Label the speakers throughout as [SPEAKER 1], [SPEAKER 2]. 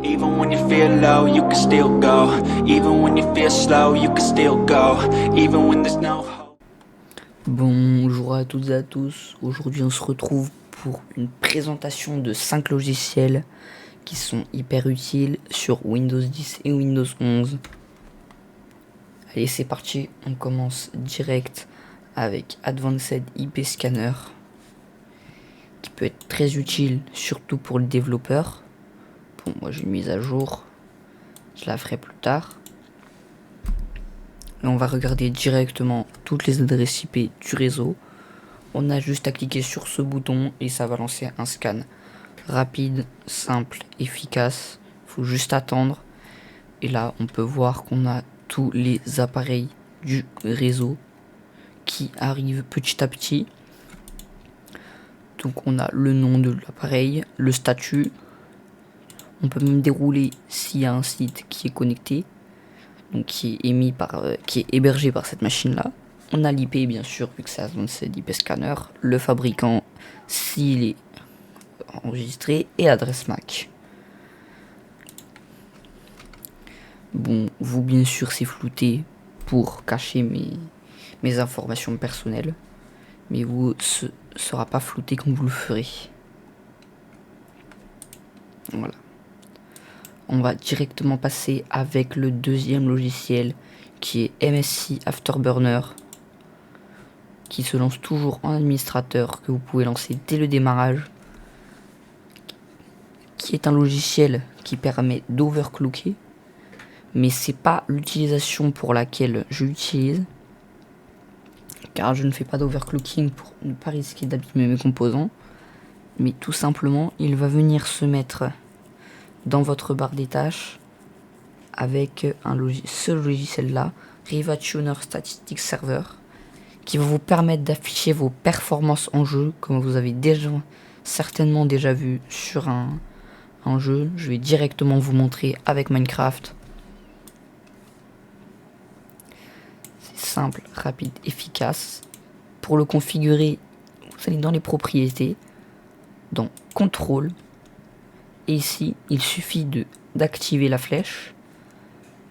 [SPEAKER 1] Even when you feel low, you can still go. Even when you feel slow, you can still go. Even when there's no hope.
[SPEAKER 2] Bonjour à toutes et à tous. Aujourd'hui, on se retrouve pour une présentation de 5 logiciels qui sont hyper utiles sur Windows 10 et Windows 11. Allez, c'est parti. On commence direct avec Advanced IP Scanner, qui peut être très utile, surtout pour le développeur. Bon, moi j'ai une mise à jour, je la ferai plus tard. Et on va regarder directement toutes les adresses IP du réseau. On a juste à cliquer sur ce bouton et ça va lancer un scan rapide, simple, efficace. Faut juste attendre. Et là, on peut voir qu'on a tous les appareils du réseau qui arrivent petit à petit. Donc on a le nom de l'appareil, le statut. On peut même dérouler s'il y a un site qui est connecté, donc qui est hébergé par cette machine-là. On a l'IP bien sûr, vu que c'est Advanced IP Scanner, le fabricant s'il est enregistré et l'adresse MAC. Bon, vous bien sûr c'est flouté pour cacher mes informations personnelles, mais vous ce sera pas flouté quand vous le ferez. Voilà. On va directement passer avec le deuxième logiciel qui est MSI Afterburner, qui se lance toujours en administrateur, que vous pouvez lancer dès le démarrage, qui est un logiciel qui permet d'overclocker, mais c'est pas l'utilisation pour laquelle je l'utilise, car je ne fais pas d'overclocking pour ne pas risquer d'abîmer mes composants, mais tout simplement il va venir se mettre dans votre barre des tâches avec ce logiciel là, Riva Tuner Statistics Server, qui va vous permettre d'afficher vos performances en jeu, comme vous avez certainement déjà vu sur un jeu. Je vais directement vous montrer avec Minecraft. C'est simple, rapide, efficace. Pour le configurer, vous allez dans les propriétés, dans contrôle, et ici il suffit d'activer la flèche,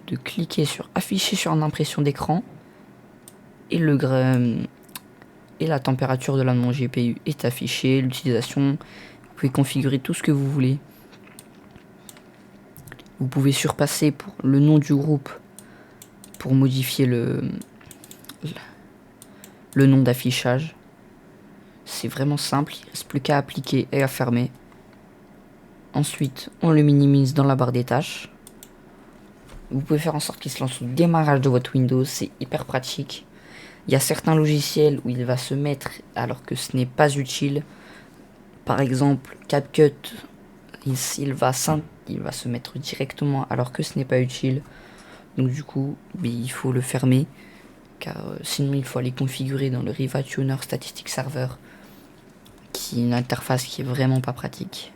[SPEAKER 2] de cliquer sur afficher sur une impression d'écran, et la température de la mon GPU est affichée, l'utilisation, vous pouvez configurer tout ce que vous voulez. Vous pouvez surpasser pour le nom du groupe pour modifier le nom d'affichage. C'est vraiment simple, il ne reste plus qu'à appliquer et à fermer. Ensuite, on le minimise dans la barre des tâches. Vous pouvez faire en sorte qu'il se lance au démarrage de votre Windows, c'est hyper pratique. Il y a certains logiciels où il va se mettre alors que ce n'est pas utile. Par exemple, CapCut, il va se mettre directement alors que ce n'est pas utile. Donc du coup, il faut le fermer, car sinon il faut aller configurer dans le Riva Tuner Statistics Server, qui est une interface qui est vraiment pas pratique.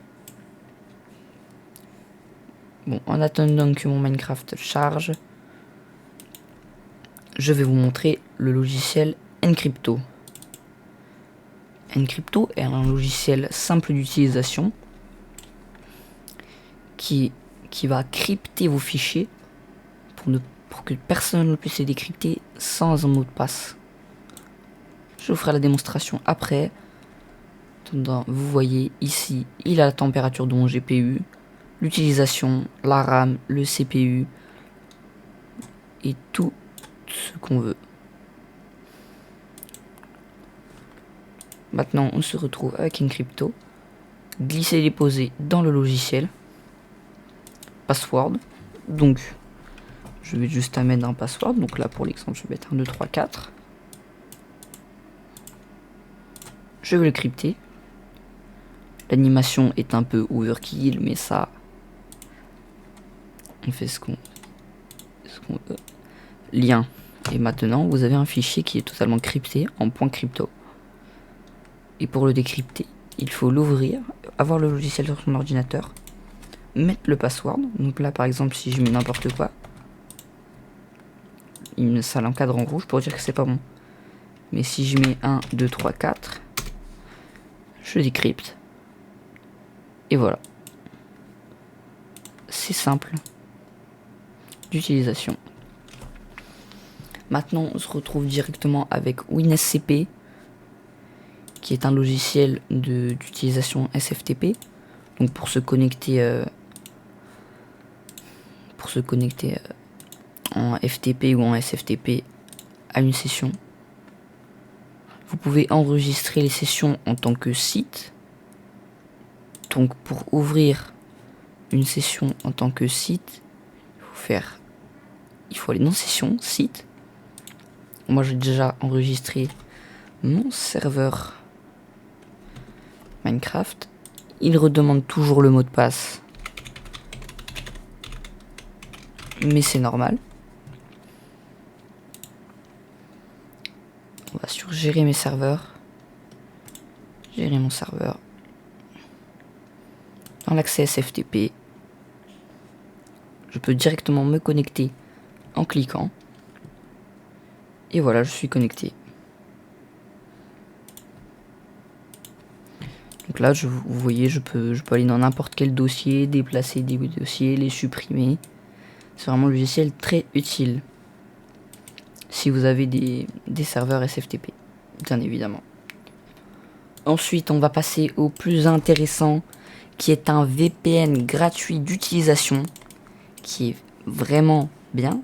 [SPEAKER 2] Bon, en attendant que mon Minecraft charge, je vais vous montrer le logiciel Encrypto. Encrypto est un logiciel simple d'utilisation qui va crypter vos fichiers pour que personne ne puisse les décrypter sans un mot de passe. Je vous ferai la démonstration après. Vous voyez ici, il a la température de mon GPU, l'utilisation, la RAM, le CPU et tout ce qu'on veut. Maintenant, on se retrouve avec Encrypto. Glisser et déposer dans le logiciel. Password. Donc, je vais juste mettre un password. Donc là, pour l'exemple, je vais mettre 1, 2, 3, 4. Je vais le crypter. L'animation est un peu overkill, mais ça, on fait ce qu'on veut. Lien. Et maintenant, vous avez un fichier qui est totalement crypté en .crypto. Et pour le décrypter, il faut l'ouvrir, avoir le logiciel sur son ordinateur, mettre le password. Donc là, par exemple, si je mets n'importe quoi, ça l'encadre en rouge pour dire que c'est pas bon. Mais si je mets 1, 2, 3, 4, je décrypte. Et voilà. c'est simple d'utilisation. Maintenant, on se retrouve directement avec WinSCP, qui est un logiciel d'utilisation SFTP. Donc pour se connecter en FTP ou en SFTP à une session. Vous pouvez enregistrer les sessions en tant que site. Donc pour ouvrir une session en tant que site, il faut aller dans session, site. Moi j'ai déjà enregistré mon serveur Minecraft. Il redemande toujours le mot de passe, mais c'est normal. On va sur gérer mes serveurs, gérer mon serveur. Dans l'accès SFTP, je peux directement me connecter en cliquant. Et voilà, je suis connecté. Donc là, vous voyez, je peux aller dans n'importe quel dossier, déplacer des dossiers, les supprimer. C'est vraiment un logiciel très utile si vous avez des serveurs SFTP, bien évidemment. Ensuite, on va passer au plus intéressant, qui est un VPN gratuit d'utilisation, qui est vraiment bien.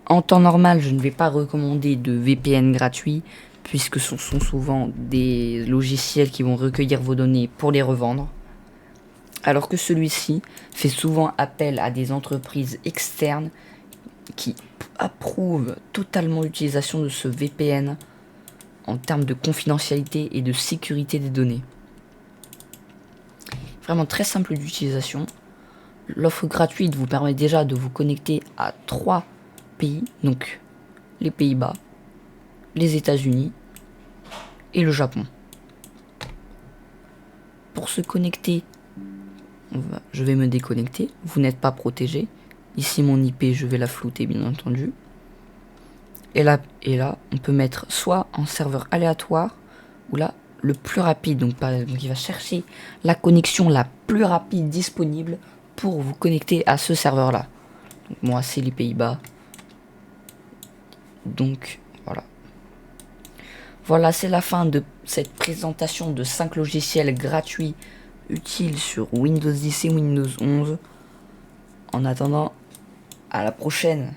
[SPEAKER 2] En temps normal, je ne vais pas recommander de VPN gratuit, puisque ce sont souvent des logiciels qui vont recueillir vos données pour les revendre. Alors que celui-ci fait souvent appel à des entreprises externes qui approuvent totalement l'utilisation de ce VPN en termes de confidentialité et de sécurité des données. Vraiment très simple d'utilisation. L'offre gratuite vous permet déjà de vous connecter à 3 pays, donc les Pays-Bas, les États-Unis et le Japon. Pour se connecter, je vais me déconnecter. Vous n'êtes pas protégé. Ici mon IP, je vais la flouter bien entendu. Et là, on peut mettre soit en serveur aléatoire ou là le plus rapide. Donc il va chercher la connexion la plus rapide disponible pour vous connecter à ce serveur là. Donc moi c'est les Pays-Bas. Donc voilà. Voilà, c'est la fin de cette présentation de 5 logiciels gratuits utiles sur Windows 10 et Windows 11. En attendant, à la prochaine.